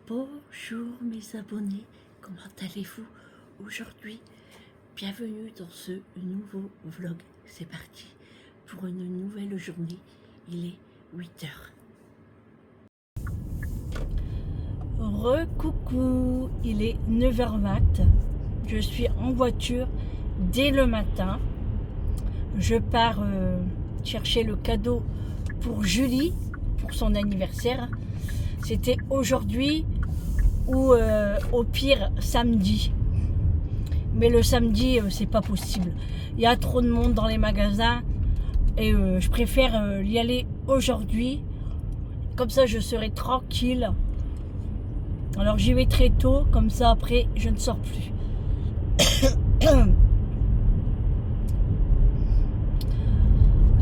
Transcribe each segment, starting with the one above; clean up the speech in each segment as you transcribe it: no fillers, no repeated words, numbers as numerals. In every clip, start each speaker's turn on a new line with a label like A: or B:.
A: Bonjour mes abonnés, comment allez-vous aujourd'hui? Bienvenue dans ce nouveau vlog. C'est parti pour une nouvelle journée. Il est 8 heures. Recoucou, il est 9h20. Je suis en voiture dès le matin. Je pars chercher le cadeau pour Julie, pour son anniversaire. C'était aujourd'hui ou au pire samedi. Mais le samedi, c'est pas possible. Il y a trop de monde dans les magasins et je préfère y aller aujourd'hui. Comme ça, je serai tranquille. Alors j'y vais très tôt, comme ça après, je ne sors plus.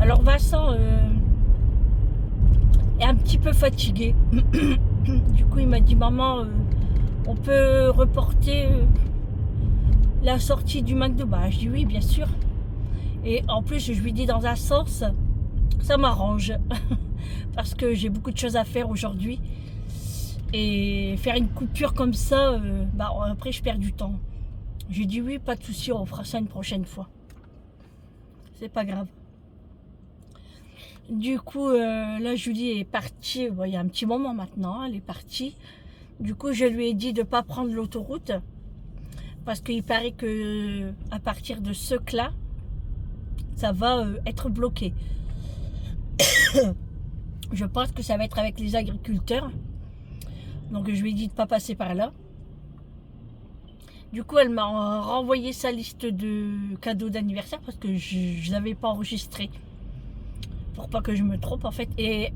A: Alors Vincent est un petit peu fatigué. Du coup, il m'a dit, maman, on peut reporter la sortie du McDo. Bah, je dis oui, bien sûr. Et en plus, je lui dis dans un sens, ça m'arrange. Parce que j'ai beaucoup de choses à faire aujourd'hui. Et faire une coupure comme ça, bah, après, je perds du temps. J'ai dit oui, pas de souci, on fera ça une prochaine fois. C'est pas grave. Du coup, là, Julie est partie, bon, il y a un petit moment maintenant, elle est partie. Du coup, je lui ai dit de ne pas prendre l'autoroute, parce qu'il paraît que à partir de Secla, ça va être bloqué. Je pense que ça va être avec les agriculteurs. Donc, je lui ai dit de ne pas passer par là. Du coup, elle m'a renvoyé sa liste de cadeaux d'anniversaire, parce que je ne l'avais pas enregistré. Pour pas que je me trompe en fait. Et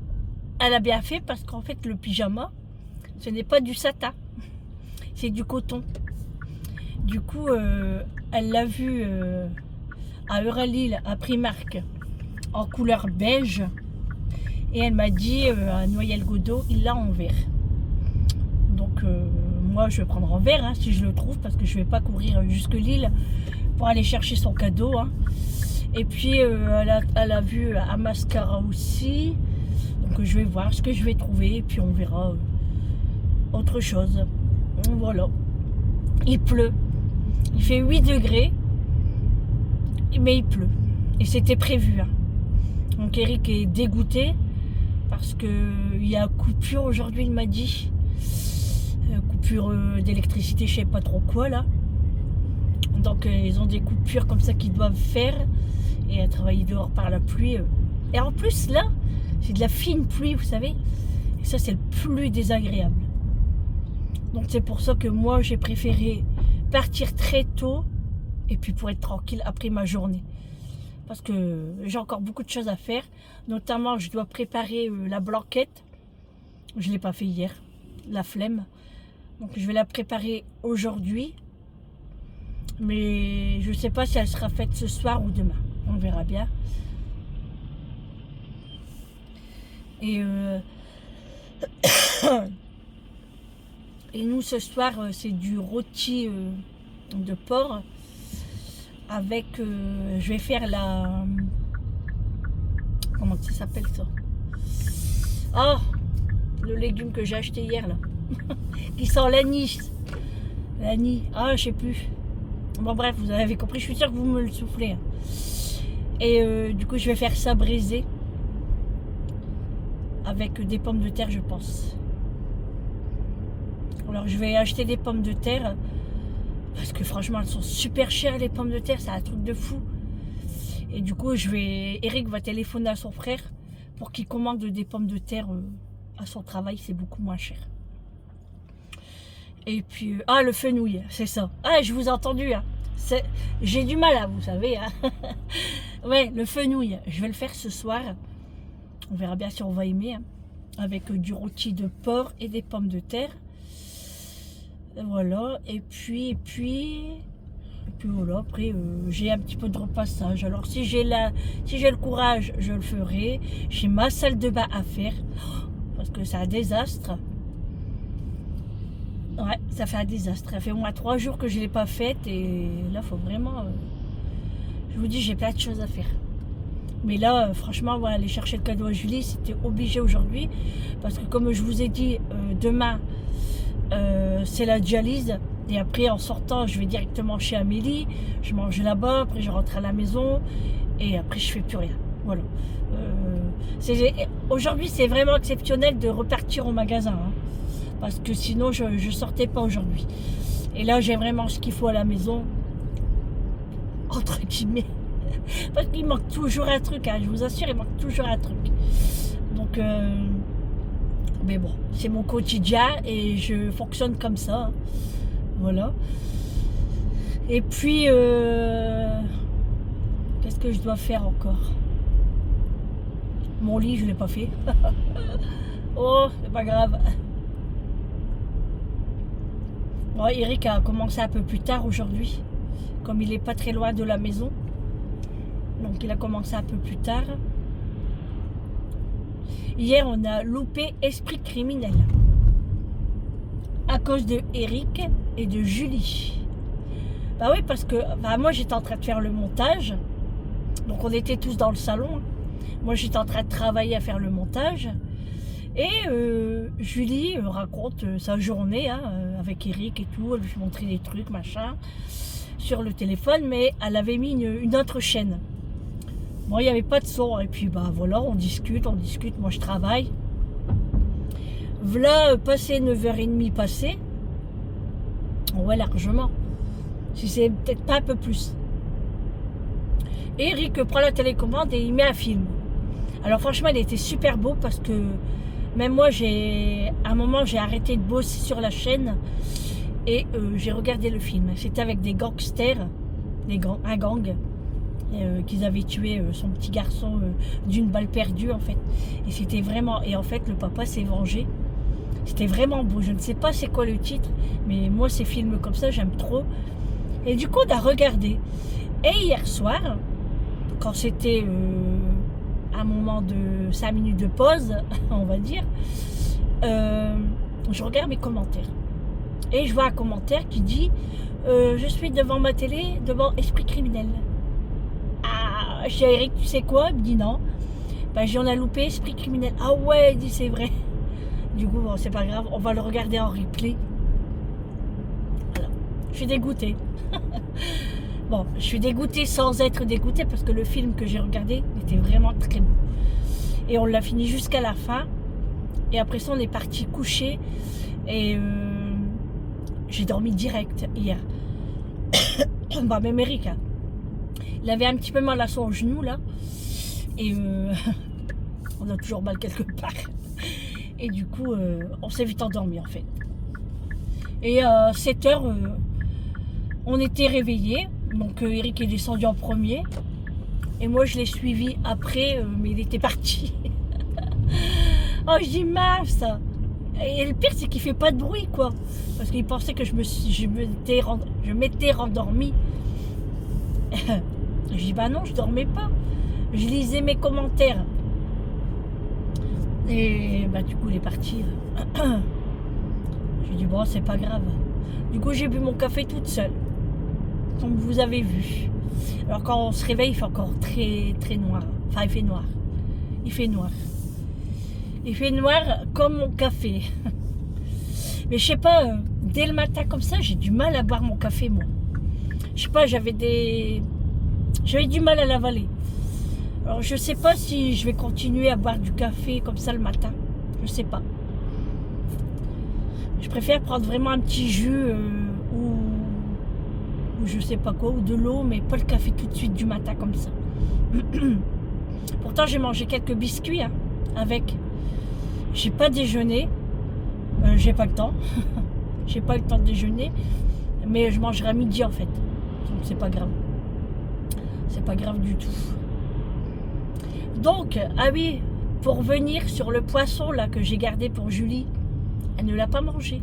A: elle a bien fait parce qu'en fait le pyjama, ce n'est pas du satin, c'est du coton. Du coup, elle l'a vu à Euralil, à Primark, en couleur beige. Et elle m'a dit à Noyel Godot, il l'a en vert. Donc moi je vais prendre en vert si je le trouve, parce que je vais pas courir jusque Lille pour aller chercher son cadeau. Et puis elle a vu un mascara aussi. Donc je vais voir ce que je vais trouver. Et puis on verra autre chose. Voilà. Il pleut. Il fait 8 degrés. Mais il pleut. Et c'était prévu. Donc Eric est dégoûté. Parce qu'il y a coupure aujourd'hui, il m'a dit. Coupure d'électricité, je sais pas trop quoi là. Donc ils ont des coupures comme ça qu'ils doivent faire. Et à travailler dehors par la pluie. Et en plus là, c'est de la fine pluie, vous savez. Et ça, c'est le plus désagréable. Donc c'est pour ça que moi, j'ai préféré partir très tôt. Et puis pour être tranquille après ma journée. Parce que j'ai encore beaucoup de choses à faire. Notamment, je dois préparer la blanquette. Je ne l'ai pas fait hier. La flemme. Donc je vais la préparer aujourd'hui. Mais je ne sais pas si elle sera faite ce soir ou demain. On verra bien. Et, et nous, ce soir, c'est du rôti de porc. Avec, je vais faire la... Comment ça s'appelle ça? Oh, le légume que j'ai acheté hier, là. Qui sent l'anis. L'anis. Ah, je sais plus. Bon, bref, vous avez compris. Je suis sûre que vous me le soufflez. Et du coup, je vais faire ça braisé. Avec des pommes de terre, je pense. Alors, je vais acheter des pommes de terre. Parce que franchement, elles sont super chères, les pommes de terre. C'est un truc de fou. Et du coup, Eric va téléphoner à son frère pour qu'il commande des pommes de terre à son travail. C'est beaucoup moins cher. Et puis, ah, le fenouil, c'est ça. Ah, je vous ai entendu. J'ai du mal, vous savez. Ouais, le fenouil, je vais le faire ce soir. On verra bien si on va aimer. Avec du rôti de porc et des pommes de terre. Voilà. Et puis voilà. Après, j'ai un petit peu de repassage. Alors, si j'ai le courage, je le ferai. J'ai ma salle de bain à faire. Parce que c'est un désastre. Ouais, ça fait un désastre. Ça fait au moins 3 jours que je ne l'ai pas faite. Et là, il faut vraiment... je vous dis, j'ai plein de choses à faire. Mais là, franchement, voilà, aller chercher le cadeau à Julie, c'était obligé aujourd'hui. Parce que comme je vous ai dit, demain, c'est la dialyse. Et après, en sortant, je vais directement chez Amélie. Je mange là-bas. Après, je rentre à la maison. Et après, je fais plus rien. Voilà. Aujourd'hui, c'est vraiment exceptionnel de repartir au magasin. Hein, parce que sinon, je ne sortais pas aujourd'hui. Et là, j'ai vraiment ce qu'il faut à la maison. Entre guillemets. Parce qu'il manque toujours un truc. Hein, je vous assure, il manque toujours un truc. Donc, mais bon, c'est mon quotidien et je fonctionne comme ça. Hein. Voilà. Et puis, qu'est-ce que je dois faire encore? Mon lit, je ne l'ai pas fait. Oh, c'est pas grave. Bon, Eric a commencé un peu plus tard aujourd'hui. Comme il n'est pas très loin de la maison. Donc, il a commencé un peu plus tard. Hier, on a loupé Esprit criminel. À cause de Eric et de Julie. Bah oui, parce que moi, j'étais en train de faire le montage. Donc, on était tous dans le salon. Moi, j'étais en train de travailler à faire le montage. Et Julie raconte sa journée hein, avec Eric et tout. Elle lui montrait des trucs, machin, sur le téléphone. Mais elle avait mis une autre chaîne. Bon, il n'y avait pas de son. Et puis, bah voilà, on discute. Moi, je travaille. Voilà, passé 9h30 passé. Ouais, largement. Si c'est peut-être pas un peu plus. Et Eric prend la télécommande et il met un film. Alors franchement, il était super beau parce que même moi, à un moment, j'ai arrêté de bosser sur la chaîne et j'ai regardé le film. C'était avec des gangsters, un gang, qu'ils avaient tué son petit garçon d'une balle perdue en fait. Et c'était vraiment... Et en fait, le papa s'est vengé. C'était vraiment beau. Je ne sais pas c'est quoi le titre, mais moi, ces films comme ça, j'aime trop. Et du coup, on a regardé. Et hier soir, quand c'était un moment de 5 minutes de pause, on va dire, je regarde mes commentaires. Et je vois un commentaire qui dit je suis devant ma télé, devant Esprit criminel. Ah, chez Eric, tu sais quoi? Il me dit non. Ben, on a loupé Esprit criminel. Ah ouais, il dit c'est vrai. Du coup, bon, c'est pas grave, on va le regarder en replay. Voilà. Je suis dégoûtée. Bon, je suis dégoûtée sans être dégoûtée parce que le film que j'ai regardé était vraiment très beau. Et on l'a fini jusqu'à la fin. Et après ça, on est parti coucher. Et j'ai dormi direct hier. Bah, même Eric, hein. Il avait un petit peu mal à son genou là. Et on a toujours mal quelque part. Et du coup, on s'est vite endormi en fait. Et à 7h, on était réveillés. Donc Eric est descendu en premier. Et moi, je l'ai suivi après, mais il était parti. Oh, je dis mince. Et le pire, c'est qu'il fait pas de bruit, quoi. Parce qu'il pensait que je m'étais rendormie. Je dis, bah non, je dormais pas. Je lisais mes commentaires. Et bah du coup, il est parti. Je dis, bon, c'est pas grave. Du coup, j'ai bu mon café toute seule. Comme vous avez vu. Alors, quand on se réveille, il fait encore très, très noir. Enfin, il fait noir. Il fait noir. Il fait noir comme mon café. Mais je sais pas, dès le matin comme ça, j'ai du mal à boire mon café, moi. Je sais pas, j'avais du mal à l'avaler. Alors, je sais pas si je vais continuer à boire du café comme ça le matin. Je sais pas. Je préfère prendre vraiment un petit jus ou je sais pas quoi, ou de l'eau, mais pas le café tout de suite du matin comme ça. Pourtant, j'ai mangé quelques biscuits hein, avec. J'ai pas déjeuné. J'ai pas le temps. J'ai pas le temps de déjeuner. Mais je mangerai à midi en fait. Donc c'est pas grave. C'est pas grave du tout. Donc, ah oui, pour revenir sur le poisson là que j'ai gardé pour Julie, elle ne l'a pas mangé.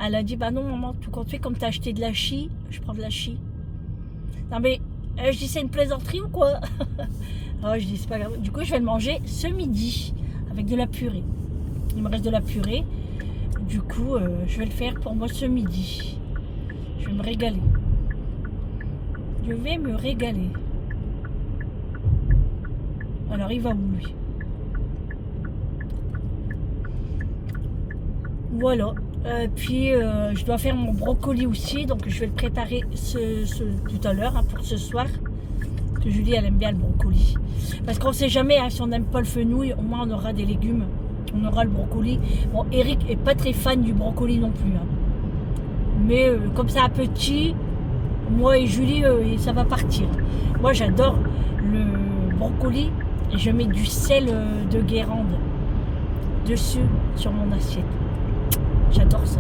A: Elle a dit, bah non maman, tout compte fait, comme t'as acheté de la chie, je prends de la chie. Non mais, je dis, c'est une plaisanterie ou quoi? Alors je dis, c'est pas grave. Du coup, je vais le manger ce midi, avec de la purée. Il me reste de la purée. Du coup, je vais le faire pour moi ce midi. Je vais me régaler. Je vais me régaler. Alors, il va où, lui? Voilà. Puis je dois faire mon brocoli aussi, donc je vais le préparer tout à l'heure, hein, pour ce soir. Que Julie, elle aime bien le brocoli. Parce qu'on sait jamais, hein, si on n'aime pas le fenouil, au moins on aura des légumes. On aura le brocoli. Bon, Eric est pas très fan du brocoli non plus. Hein. Mais comme c'est un petit, moi et Julie, ça va partir. Moi, j'adore le brocoli et je mets du sel de Guérande dessus sur mon assiette. J'adore ça.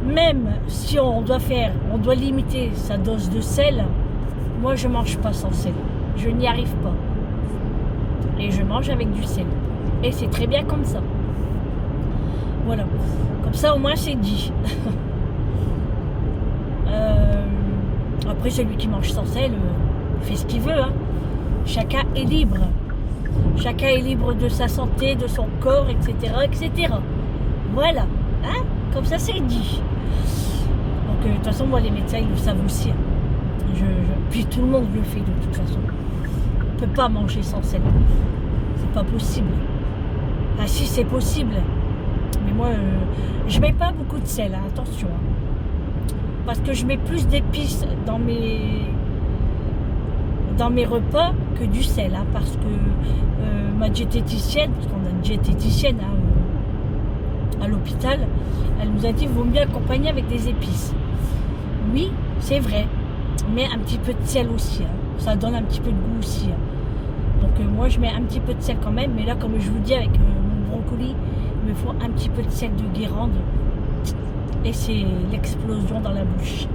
A: Même si on doit limiter sa dose de sel, moi je mange pas sans sel. Je n'y arrive pas. Et je mange avec du sel. Et c'est très bien comme ça. Voilà. Comme ça au moins c'est dit. Après celui qui mange sans sel, fait ce qu'il veut. Hein. Chacun est libre. Chacun est libre de sa santé, de son corps, etc. etc. Voilà. Hein? Comme ça c'est dit. Donc de toute façon moi les médecins ils le savent aussi. Hein. Puis tout le monde le fait de toute façon. On ne peut pas manger sans sel. C'est pas possible. Ah si c'est possible. Mais moi je mets pas beaucoup de sel, hein, attention. Hein. Parce que je mets plus d'épices dans mes repas que du sel. Hein, parce que ma diététicienne, parce qu'on a une diététicienne à l'hôpital, elle nous a dit qu'il vaut mieux accompagner avec des épices. Oui, c'est vrai. Mais un petit peu de sel aussi. Hein. Ça donne un petit peu de goût aussi. Hein. Donc moi je mets un petit peu de sel quand même. Mais là comme je vous dis avec mon brocoli, il me faut un petit peu de sel de Guérande. Et c'est l'explosion dans la bouche.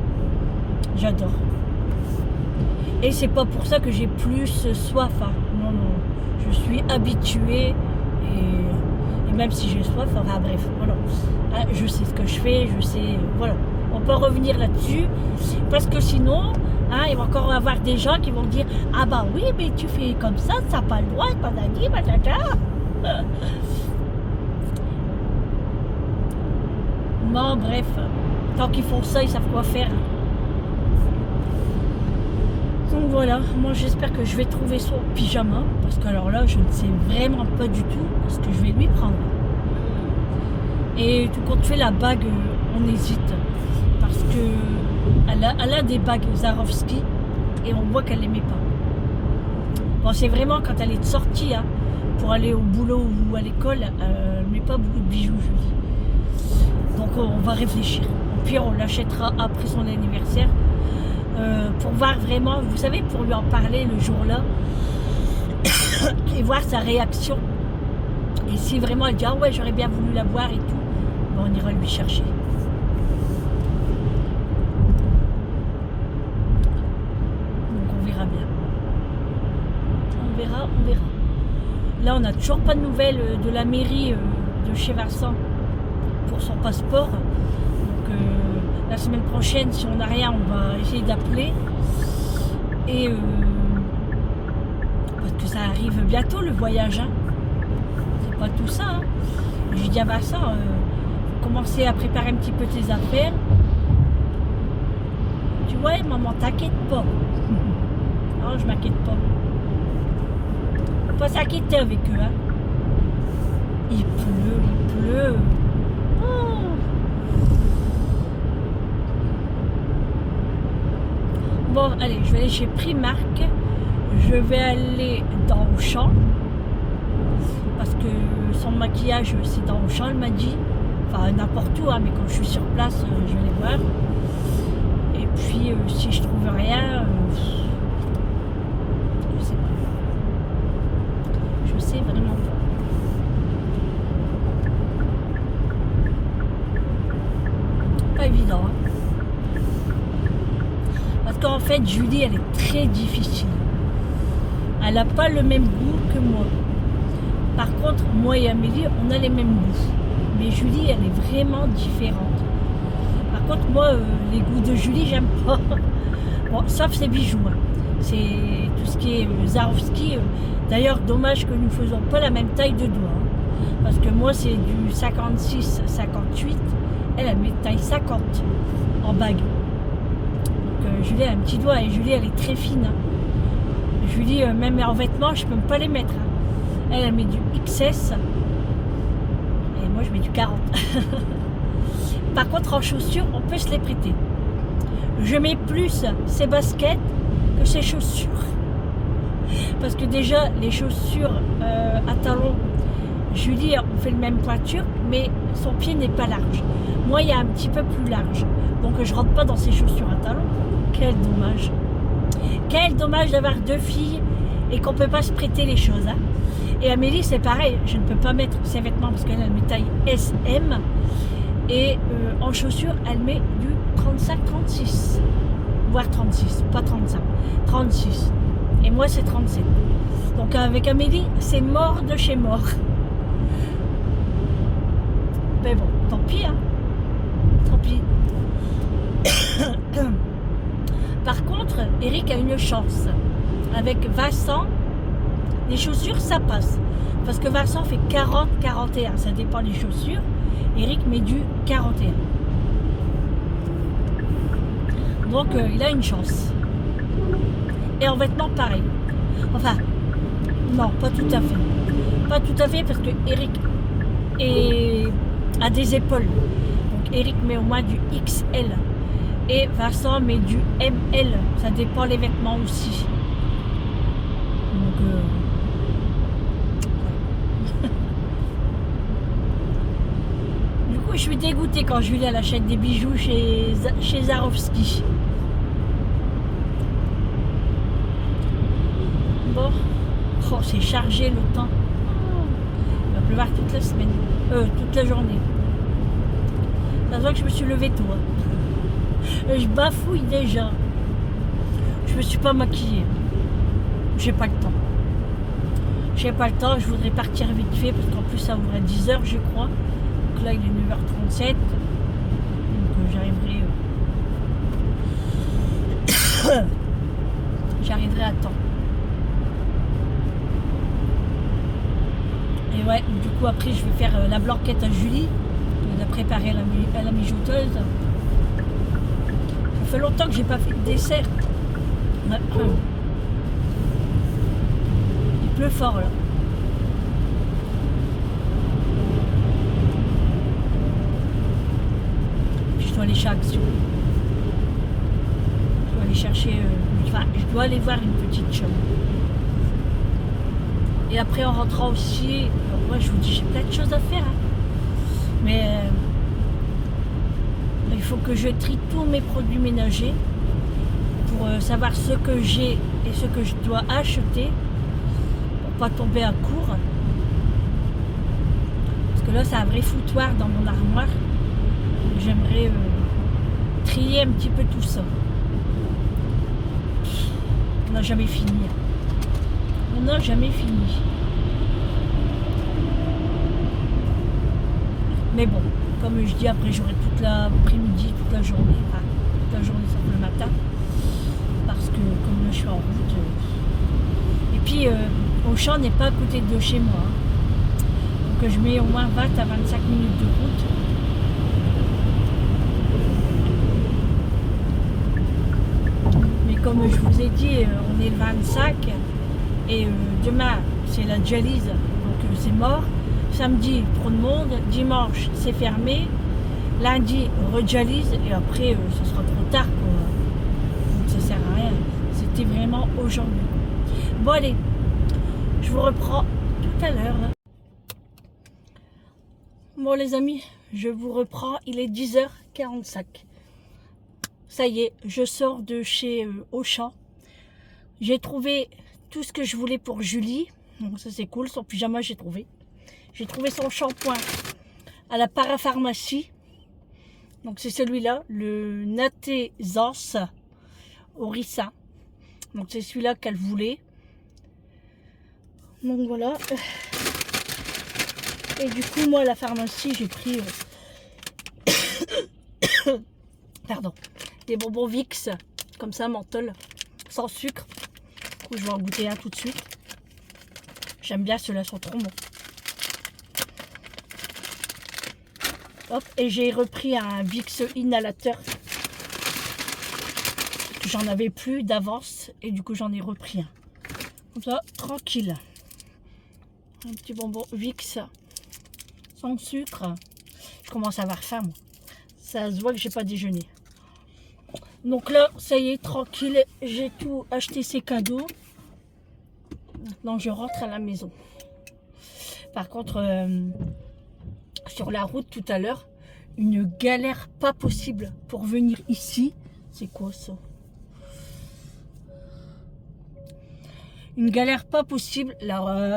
A: J'adore. Et c'est pas pour ça que j'ai plus soif. Hein. Non, non. Je suis habituée. Et même si j'ai soif, enfin bref, voilà. Hein, je sais ce que je fais, je sais. Voilà. On peut revenir là-dessus. Parce que sinon, hein, il va encore y avoir des gens qui vont dire ah bah oui, mais tu fais comme ça n'a pas le droit, patati, patata. Non, bref, tant qu'ils font ça, ils savent quoi faire. Donc voilà, moi j'espère que je vais trouver son pyjama, parce que alors là, je ne sais vraiment pas du tout ce que je vais lui prendre. Et tout compte fait, la bague, on hésite, parce que elle a des bagues Swarovski, et on voit qu'elle ne les met pas. Bon, c'est vraiment quand elle est sortie, hein, pour aller au boulot ou à l'école, elle ne met pas beaucoup de bijoux, je dis. Donc on va réfléchir. Au pire, on l'achètera après son anniversaire pour voir vraiment, vous savez, pour lui en parler le jour-là et voir sa réaction. Et si vraiment elle dit ah ouais, j'aurais bien voulu la voir et tout, ben, on ira lui chercher. Donc on verra bien. On verra. Là, on n'a toujours pas de nouvelles de la mairie de chez Vincent pour son passeport. Donc la semaine prochaine, si on n'a rien, on va essayer d'appeler. Et parce que ça arrive bientôt le voyage. Hein. C'est pas tout ça. Hein. J'ai dit à Vincent, commencer à préparer un petit peu tes affaires. Tu vois, maman, t'inquiète pas. Non, je m'inquiète pas. Faut pas s'inquiéter avec eux. Hein. Il pleut. Bon, allez, je vais aller chez Primark. Je vais aller dans Auchan. Parce que son maquillage, c'est dans Auchan, elle m'a dit. Enfin, n'importe où, hein, mais quand je suis sur place, je vais les voir. Et puis, si je trouve rien, je sais pas. Je sais vraiment pas. Pas évident, hein. Parce qu'en fait, Julie, elle est très difficile. Elle n'a pas le même goût que moi. Par contre, moi et Amélie, on a les mêmes goûts. Mais Julie, elle est vraiment différente. Par contre, moi, les goûts de Julie, j'aime pas. Bon, sauf ses bijoux. Hein. C'est tout ce qui est Swarovski. D'ailleurs, dommage que nous ne faisons pas la même taille de doigts. Hein. Parce que moi, c'est du 56-58. Elle met taille 50 en bague. Julie a un petit doigt et Julie elle est très fine. Hein. Julie, même en vêtements, je peux même pas les mettre. Hein. Elle met du XS. moi je mets du 40. Par contre en chaussures, on peut se les prêter. Je mets plus ces baskets que ces chaussures. Parce que déjà, les chaussures à talons, Julie, on fait le même pointure, mais son pied n'est pas large. Moi, il y a un petit peu plus large. Donc, je rentre pas dans ces chaussures à talons. Quel dommage. Quel dommage d'avoir deux filles et qu'on peut pas se prêter les choses. Hein. Et Amélie, c'est pareil. Je ne peux pas mettre ses vêtements parce qu'elle met taille SM. Et en chaussures, elle met du 35-36. Voire 36. Pas 35. 36. Et moi, c'est 37. Donc, avec Amélie, c'est mort de chez mort. Mais bon, tant pis, hein. Tant pis. Par contre, Eric a une chance. Avec Vincent, les chaussures, ça passe. Parce que Vincent fait 40-41. Ça dépend des chaussures. Eric met du 41. Donc, il a une chance. Et en vêtements, pareil. Enfin, non, pas tout à fait. Pas tout à fait parce que Eric a des épaules. Donc Eric met au moins du XL. Et Vincent met du ML. Ça dépend les vêtements aussi. Donc, ouais. Du coup, je suis dégoûtée quand Julie elle achète des bijoux chez Swarovski. Bon, oh, c'est chargé le temps. Il va pleuvoir toute la semaine, toute la journée. Ça se voit que je me suis levée tôt. Hein. Je bafouille déjà. Je me suis pas maquillée. J'ai pas le temps. J'ai pas le temps, je voudrais partir vite fait parce qu'en plus ça ouvre à 10h je crois. Donc là il est 9h37. Donc j'arriverai. J'arriverai à temps. Et ouais, du coup après je vais faire la blanquette à Julie. Elle a préparé à la mijoteuse. Ça fait longtemps que j'ai pas fait de dessert. Il pleut fort là. Puis je dois aller chez Action. Je dois aller chercher. Enfin, je dois aller voir une petite chambre. Et après en rentrant aussi, moi je vous dis j'ai plein de choses à faire. Hein. Mais il faut que je trie tous mes produits ménagers pour savoir ce que j'ai et ce que je dois acheter pour pas tomber à court. Parce que là c'est un vrai foutoir dans mon armoire. J'aimerais trier un petit peu tout ça. On n'a jamais fini. On n'a jamais fini. Mais bon, comme je dis, après j'aurai toute l'après-midi, toute la journée, enfin, toute la journée sauf le matin, parce que comme là je suis en route. Et puis Auchan n'est pas à côté de chez moi, hein. Donc je mets au moins 20 à 25 minutes de route. Mais comme je vous ai dit, on est le 25 et demain c'est la dialyse, donc c'est mort. Samedi, trop de monde. Dimanche, c'est fermé. Lundi, redialyse. Et après, ce sera trop tard. Quoi. Donc ça sert à rien. C'était vraiment aujourd'hui. Bon, allez. Je vous reprends tout à l'heure. Bon, les amis, je vous reprends. Il est 10h45. Ça y est, je sors de chez Auchan. J'ai trouvé tout ce que je voulais pour Julie. Donc ça, c'est cool. Son pyjama, j'ai trouvé. J'ai trouvé son shampoing à la parapharmacie. Donc c'est celui-là, le Natésance Orissa. Donc c'est celui-là qu'elle voulait. Donc voilà. Et du coup, moi à la pharmacie, j'ai pris pardon, des bonbons Vicks, comme ça, menthol, sans sucre. Du coup, je vais en goûter un tout de suite. J'aime bien, ceux-là sont trop bons. Hop, et j'ai repris un Vicks inhalateur. J'en avais plus d'avance et du coup j'en ai repris un. Comme ça, tranquille. Un petit bonbon Vicks sans sucre. Je commence à avoir faim. Ça se voit que j'ai pas déjeuné. Donc là, ça y est, tranquille. J'ai tout acheté ces cadeaux. Maintenant, je rentre à la maison. Par contre, sur la route tout à l'heure, une galère pas possible pour venir ici. C'est quoi ça? Une galère pas possible.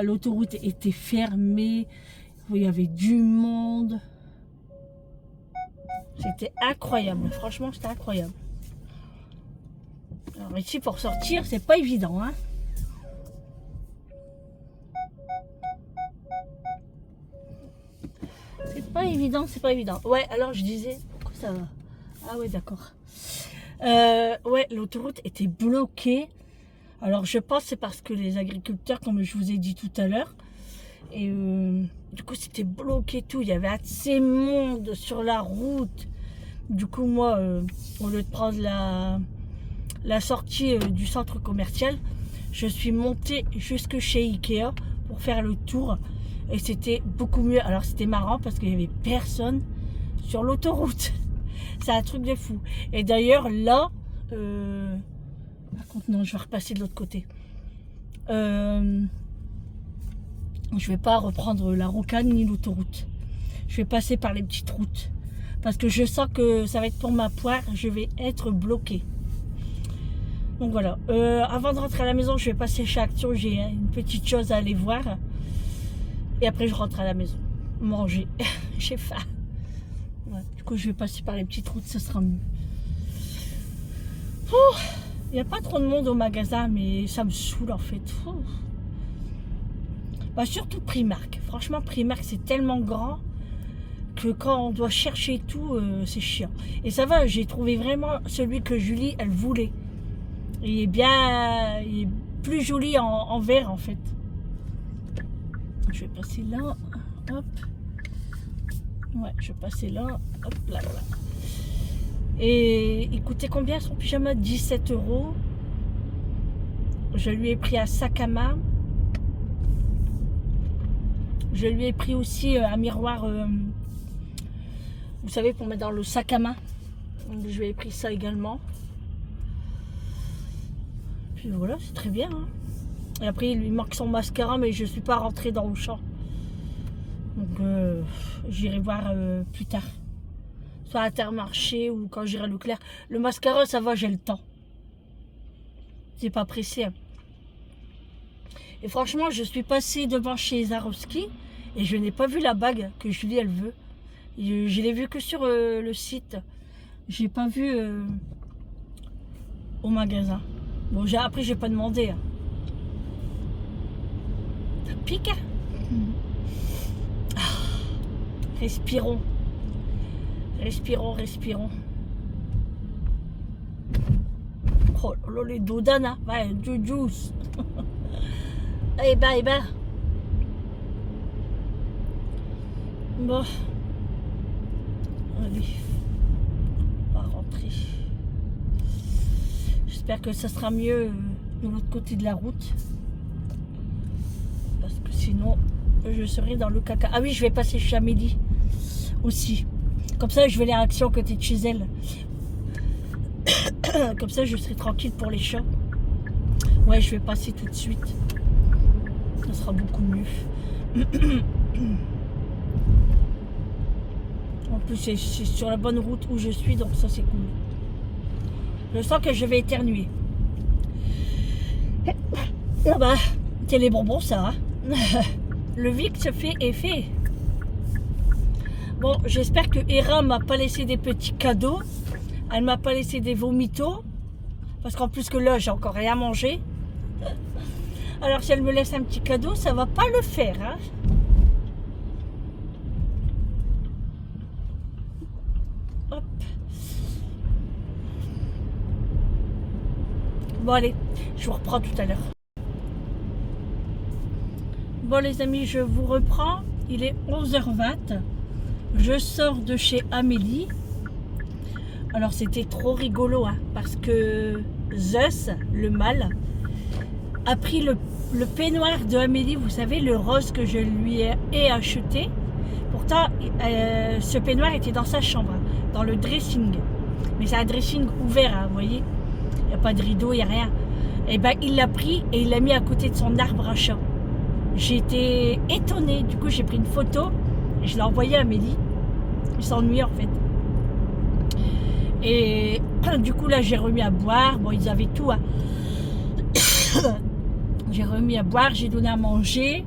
A: L'autoroute était fermée. Il y avait du monde. C'était incroyable. Franchement, c'était incroyable. Alors ici, pour sortir, c'est pas évident, hein. C'est pas évident, c'est pas évident. Ouais, alors je disais, pourquoi ça va? Ah ouais, d'accord. Ouais, l'autoroute était bloquée. Alors je pense que c'est parce que les agriculteurs, comme je vous ai dit tout à l'heure, et du coup c'était bloqué tout. Il y avait assez de monde sur la route. Du coup moi, au lieu de prendre la sortie du centre commercial, je suis montée jusque chez Ikea pour faire le tour. Et c'était beaucoup mieux. Alors c'était marrant parce qu'il n'y avait personne sur l'autoroute. C'est un truc de fou. Et d'ailleurs là, par contre non, je vais repasser de l'autre côté. Je vais pas reprendre la rocade ni l'autoroute. Je vais passer par les petites routes. Parce que je sens que ça va être pour ma poire. Je vais être bloquée. Donc voilà. Avant de rentrer à la maison, je vais passer chez Action. J'ai une petite chose à aller voir. Et après, je rentre à la maison. Manger. J'ai faim. Ouais. Du coup, je vais passer par les petites routes. Ce sera mieux. Il n'y a pas trop de monde au magasin, mais ça me saoule en fait. Bah, surtout Primark. Franchement, Primark, c'est tellement grand que quand on doit chercher tout, c'est chiant. Et ça va, j'ai trouvé vraiment celui que Julie, elle voulait. Il est plus joli en vert en fait. Je vais passer là, hop. Ouais, je vais passer là, hop, là, voilà. Et il coûtait combien son pyjama? 17 €. Je lui ai pris un sac à main. Je lui ai pris aussi un miroir, vous savez, pour mettre dans le sac à main. Donc, je lui ai pris ça également. Puis voilà, c'est très bien. Hein. Et après, il lui manque son mascara, mais je ne suis pas rentrée dans le champ. Donc, j'irai voir plus tard. Soit à Intermarché ou quand j'irai à Leclerc. Le mascara, ça va, j'ai le temps. C'est pas pressé. Hein. Et franchement, je suis passée devant chez Swarovski et je n'ai pas vu la bague que Julie, elle veut. Je l'ai vue que sur le site. J'ai pas vu au magasin. Bon, après, j'ai pas demandé. Hein. Ça pique. Hein. Ah, respirons. Respirons, respirons. Oh là, les dodana. Ouais, du juice. Eh ben. Bon. Allez. On va rentrer. J'espère que ça sera mieux de l'autre côté de la route. Parce que sinon, je serai dans le caca. Ah oui, je vais passer chez Amélie aussi. Comme ça, je vais les réactions côté de chez elle. Comme ça, je serai tranquille pour les chats. Ouais, je vais passer tout de suite. Ça sera beaucoup mieux. En plus, c'est sur la bonne route où je suis, donc ça, c'est cool. Je sens que je vais éternuer. Ah bah, c'est les bonbons, ça. Hein. Le Vic se fait effet. Bon, j'espère que Hera m'a pas laissé des petits cadeaux. Elle m'a pas laissé des vomitos. Parce qu'en plus que là, j'ai encore rien mangé. Alors si elle me laisse un petit cadeau, ça va pas le faire. Hein. Hop. Bon allez, je vous reprends tout à l'heure. Bon les amis, je vous reprends. Il est 11h20. Je sors de chez Amélie. Alors c'était trop rigolo hein, parce que Zeus, le mâle, a pris le peignoir de Amélie, vous savez, le rose que je lui ai acheté. Pourtant, ce peignoir était dans sa chambre, dans le dressing. Mais c'est un dressing ouvert, hein, vous voyez. Il n'y a pas de rideau, il n'y a rien. Et ben, il l'a pris et il l'a mis à côté de son arbre à chat. J'ai été étonnée. Du coup, j'ai pris une photo et je l'ai envoyée à Amélie. Il s'ennuyait en fait. Et du coup, là, j'ai remis à boire. Bon, ils avaient tout. Hein. J'ai remis à boire, j'ai donné à manger.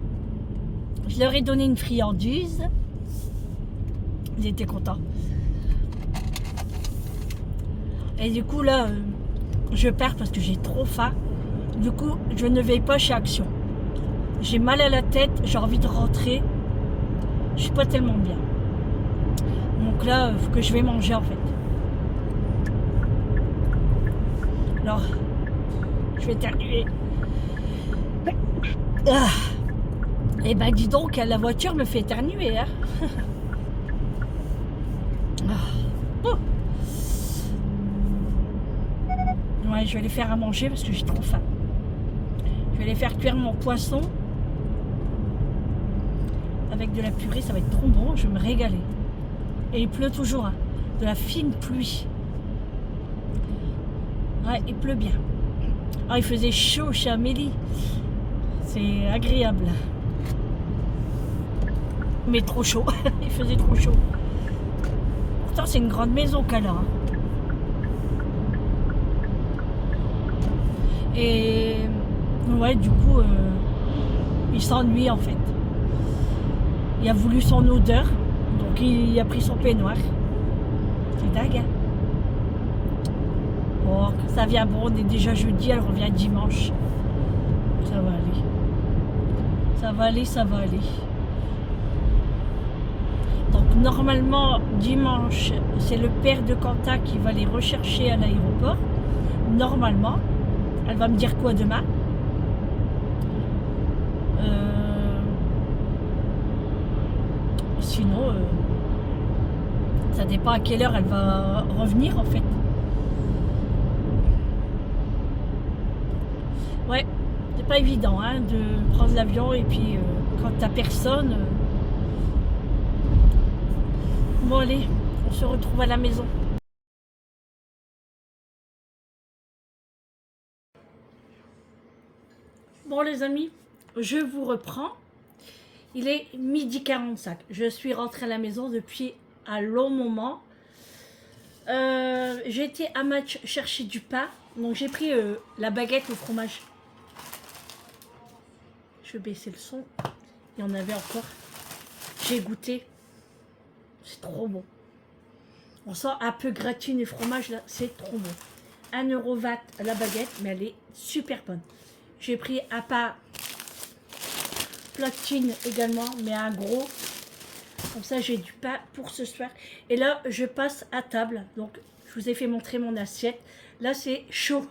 A: Je leur ai donné une friandise. Ils étaient contents. Et du coup, là, je pars parce que j'ai trop faim. Du coup, je ne vais pas chez Action. J'ai mal à la tête, j'ai envie de rentrer. Je suis pas tellement bien. Donc là, il faut que je vais manger en fait. Alors, je vais éternuer. Ah. Et ben dis donc, la voiture me fait éternuer. Hein. Oh. Ouais, je vais aller faire à manger parce que j'ai trop faim. Je vais aller faire cuire mon poisson avec de la purée, ça va être trop bon, je vais me régaler. Et il pleut toujours, hein. De la fine pluie. Ouais, il pleut bien. Ah, il faisait chaud chez Amélie. C'est agréable. Mais trop chaud. Il faisait trop chaud. Pourtant, c'est une grande maison qu'elle a. Hein. Et ouais, du coup, il s'ennuie en fait. Il a voulu son odeur, donc il a pris son peignoir. C'est dingue. Hein. Oh, ça vient bon, on est déjà jeudi, elle revient dimanche. Ça va aller. Ça va aller, ça va aller. Donc normalement, dimanche, c'est le père de Quentin qui va les rechercher à l'aéroport. Normalement. Elle va me dire quoi demain? Sinon, ça dépend à quelle heure elle va revenir en fait. Ouais, c'est pas évident hein, de prendre l'avion et puis quand t'as personne. Bon allez, on se retrouve à la maison. Bon les amis, je vous reprends. Il est 12h45. Je suis rentrée à la maison depuis un long moment. J'ai été à Match chercher du pain. Donc j'ai pris la baguette au fromage. Je vais baisser le son. Il y en avait encore. J'ai goûté. C'est trop bon. On sent un peu gratine et fromage là. C'est trop bon. 1,20 € la baguette, mais elle est super bonne. J'ai pris un pain platine également, mais un gros. Comme ça, j'ai du pain pour ce soir. Et là, je passe à table. Donc, je vous ai fait montrer mon assiette. Là, c'est chaud.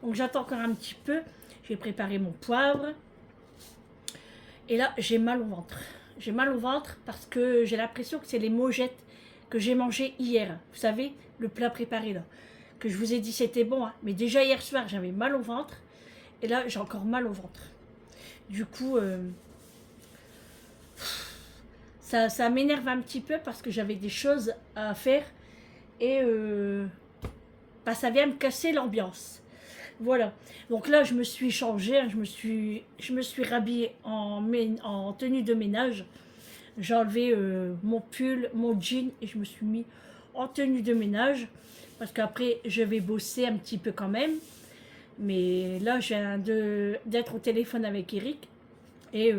A: Donc, j'attends encore un petit peu. J'ai préparé mon poivre. Et là, j'ai mal au ventre. J'ai mal au ventre parce que j'ai l'impression que c'est les mojettes que j'ai mangées hier. Vous savez, le plat préparé là. Que je vous ai dit c'était bon. Hein. Mais déjà hier soir, j'avais mal au ventre. Et là, j'ai encore mal au ventre. Du coup, ça m'énerve un petit peu parce que j'avais des choses à faire. Et bah, ça vient me casser l'ambiance. Voilà. Donc là, je me suis changée. Hein, je me suis rhabillée en tenue de ménage. J'ai enlevé mon pull, mon jean et je me suis mis en tenue de ménage. Parce qu'après, je vais bosser un petit peu quand même. Mais là, je viens d'être au téléphone avec Eric et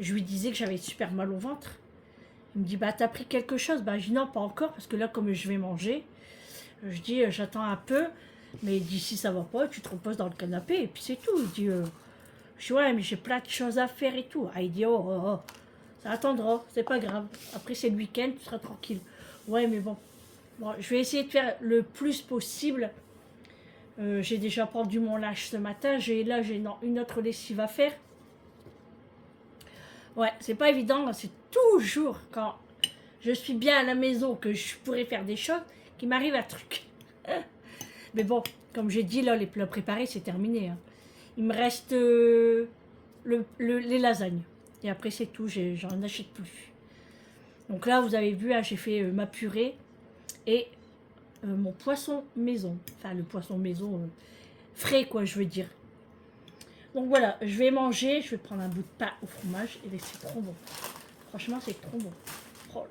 A: je lui disais que j'avais super mal au ventre. Il me dit, bah, t'as pris quelque chose? Bah, je dis non, pas encore, parce que là, comme je vais manger, je dis, j'attends un peu, mais d'ici ça va pas, tu te reposes dans le canapé, et puis c'est tout. Il dit, je dis, ouais, mais j'ai plein de choses à faire et tout. Ah, il dit, oh, ça attendra, c'est pas grave. Après, c'est le week-end, tu seras tranquille. Ouais, mais bon, je vais essayer de faire le plus possible. J'ai déjà pendu mon linge ce matin. J'ai une autre lessive à faire. Ouais, c'est pas évident. C'est toujours quand je suis bien à la maison que je pourrais faire des choses qu'il m'arrive un truc. Mais bon, comme j'ai dit, là, les plats préparés, c'est terminé. Hein. Il me reste les lasagnes. Et après, c'est tout. J'en achète plus. Donc là, vous avez vu, hein, j'ai fait ma purée et mon poisson maison. Enfin, le poisson maison frais, quoi, je veux dire. Donc voilà, je vais manger, je vais prendre un bout de pain au fromage et c'est trop bon. Franchement, c'est trop bon. Oh,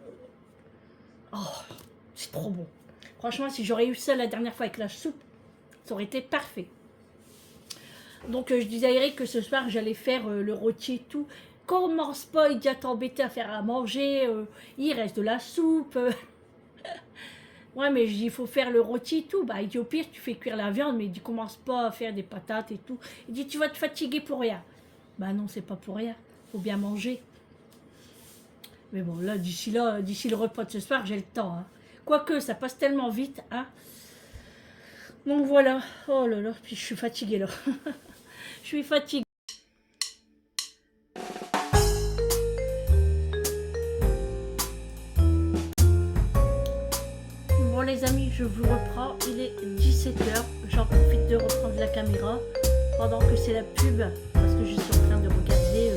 A: oh, c'est trop bon. Franchement, si j'aurais eu ça la dernière fois avec la soupe, ça aurait été parfait. Donc je disais à Eric que ce soir, j'allais faire le rôti et tout. Commence pas, il dit à t'embêter à faire à manger, il reste de la soupe. Ouais, mais je dis, il faut faire le rôti et tout. Bah, il dit, au pire, tu fais cuire la viande, mais il dit, commence pas à faire des patates et tout. Il dit, tu vas te fatiguer pour rien. Bah non, c'est pas pour rien. Faut bien manger. Mais bon, là, d'ici le repas de ce soir, j'ai le temps. Hein. Quoique, ça passe tellement vite. Hein. Donc voilà. Oh là là, puis je suis fatiguée là. Je suis fatiguée. Bon les amis, je vous reprends. Il est 17h. J'en profite de reprendre la caméra pendant que c'est la pub. Parce que je suis en train de regarder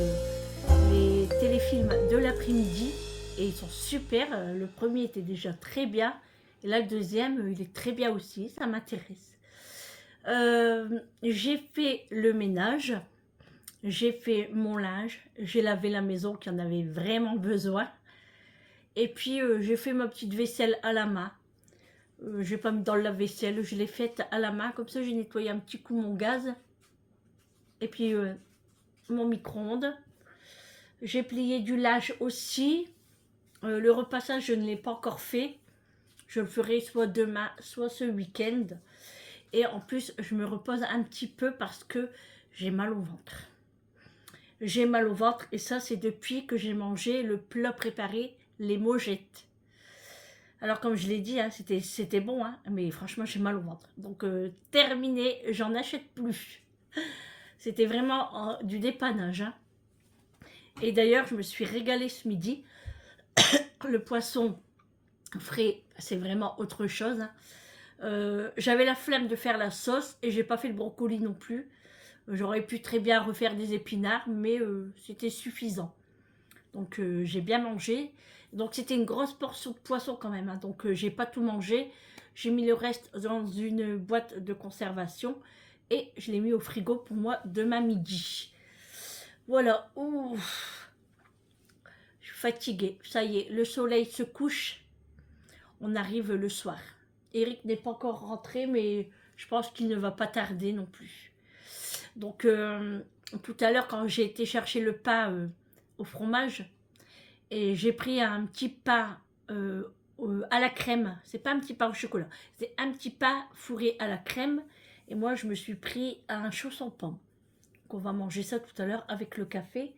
A: les téléfilms de l'après-midi. Et ils sont super. Le premier était déjà très bien. Et là, le deuxième, il est très bien aussi. Ça m'intéresse. J'ai fait le ménage. J'ai fait mon linge. J'ai lavé la maison qui en avait vraiment besoin. Et puis, j'ai fait ma petite vaisselle à la main. Je n'ai pas mis dans le lave-vaisselle. Je l'ai faite à la main. Comme ça, j'ai nettoyé un petit coup mon gaz. Et puis, mon micro-ondes. J'ai plié du linge aussi. Le repassage, je ne l'ai pas encore fait. Je le ferai soit demain, soit ce week-end. Et en plus, je me repose un petit peu parce que j'ai mal au ventre. J'ai mal au ventre et ça, c'est depuis que j'ai mangé le plat préparé, les mojettes. Alors, comme je l'ai dit, hein, c'était bon, hein, mais franchement, j'ai mal au ventre. Donc, terminé, j'en achète plus. C'était vraiment du dépannage. Hein. Et d'ailleurs, je me suis régalée ce midi. Le poisson frais, c'est vraiment autre chose. Hein. J'avais la flemme de faire la sauce et j'ai pas fait le brocoli non plus. J'aurais pu très bien refaire des épinards, mais c'était suffisant. Donc j'ai bien mangé. Donc c'était une grosse portion de poisson quand même. Hein. Donc j'ai pas tout mangé. J'ai mis le reste dans une boîte de conservation et je l'ai mis au frigo pour moi demain midi. Voilà. Ouf. Je suis fatiguée. Ça y est, le soleil se couche. On arrive le soir. Eric n'est pas encore rentré, mais je pense qu'il ne va pas tarder non plus. Donc, tout à l'heure, quand j'ai été chercher le pain au fromage, et j'ai pris un petit pain à la crème. C'est pas un petit pain au chocolat, c'est un petit pain fourré à la crème. Et moi, je me suis pris un chausson pain. Donc, on va manger ça tout à l'heure avec le café.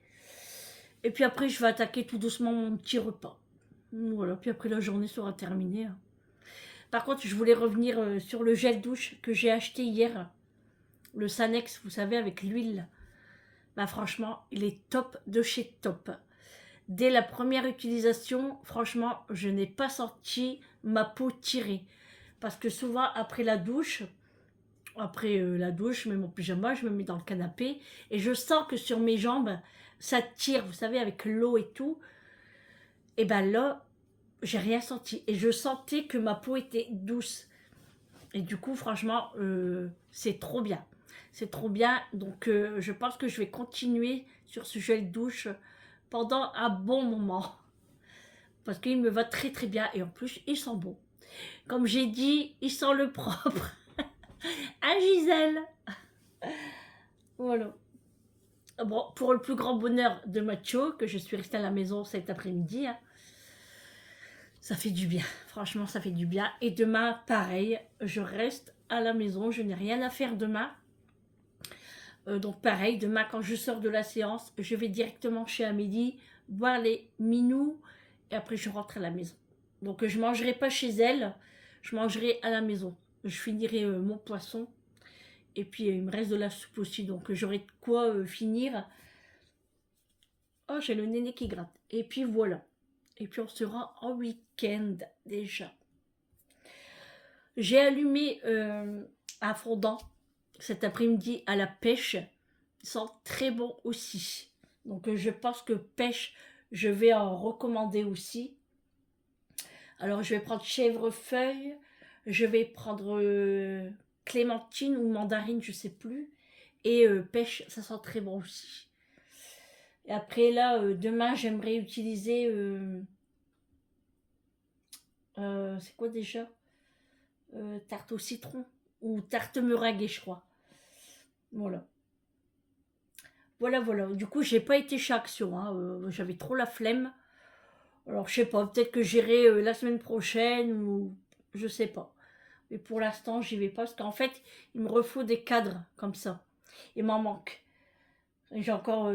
A: Et puis après, je vais attaquer tout doucement mon petit repas. Voilà, puis après, la journée sera terminée. Hein. Par contre, je voulais revenir sur le gel douche que j'ai acheté hier. Le Sanex, vous savez, avec l'huile. Bah franchement, il est top de chez top. Dès la première utilisation, franchement, je n'ai pas senti ma peau tirer. Parce que souvent, après la douche, je mets mon pyjama, je me mets dans le canapé et je sens que sur mes jambes, ça tire, vous savez, avec l'eau et tout. Et ben là, j'ai rien senti. Et je sentais que ma peau était douce. Et du coup, franchement, c'est trop bien. C'est trop bien. Donc, je pense que je vais continuer sur ce gel douche pendant un bon moment. Parce qu'il me va très très bien. Et en plus, il sent bon. Comme j'ai dit, il sent le propre. Hein, Gisèle? Voilà. Bon, pour le plus grand bonheur de Macho, que je suis restée à la maison cet après-midi, hein, ça fait du bien. Franchement, ça fait du bien. Et demain, pareil, je reste à la maison. Je n'ai rien à faire demain. Donc pareil, demain quand je sors de la séance, je vais directement chez Amélie, voir les minous, et après je rentre à la maison. Donc je ne mangerai pas chez elle, je mangerai à la maison. Je finirai mon poisson, et puis il me reste de la soupe aussi, donc j'aurai de quoi finir. Oh, j'ai le néné qui gratte. Et puis voilà. Et puis on sera en week-end déjà. J'ai allumé un fondant cet après-midi à la pêche. Ils sont très bons aussi. Donc je pense que pêche, je vais en recommander aussi. Alors, je vais prendre chèvrefeuille, je vais prendre clémentine ou mandarine, je sais plus. Et pêche, ça sent très bon aussi. Et après, là, demain, j'aimerais utiliser... c'est quoi déjà tarte au citron ou tarte meringuée, je crois. Voilà. Voilà, voilà. Du coup, j'ai pas été chez Action, hein. J'avais trop la flemme. Alors, je sais pas, peut-être que j'irai la semaine prochaine ou je sais pas. Mais pour l'instant, j'y vais pas parce qu'en fait, il me refaut des cadres comme ça. Il m'en manque. J'ai encore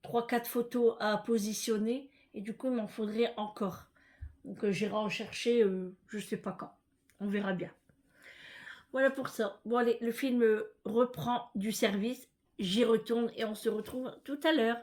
A: 3-4 photos à positionner et du coup, il m'en faudrait encore. Donc, j'irai en chercher, je sais pas quand. On verra bien. Voilà pour ça. Bon, allez, le film reprend du service. J'y retourne et on se retrouve tout à l'heure.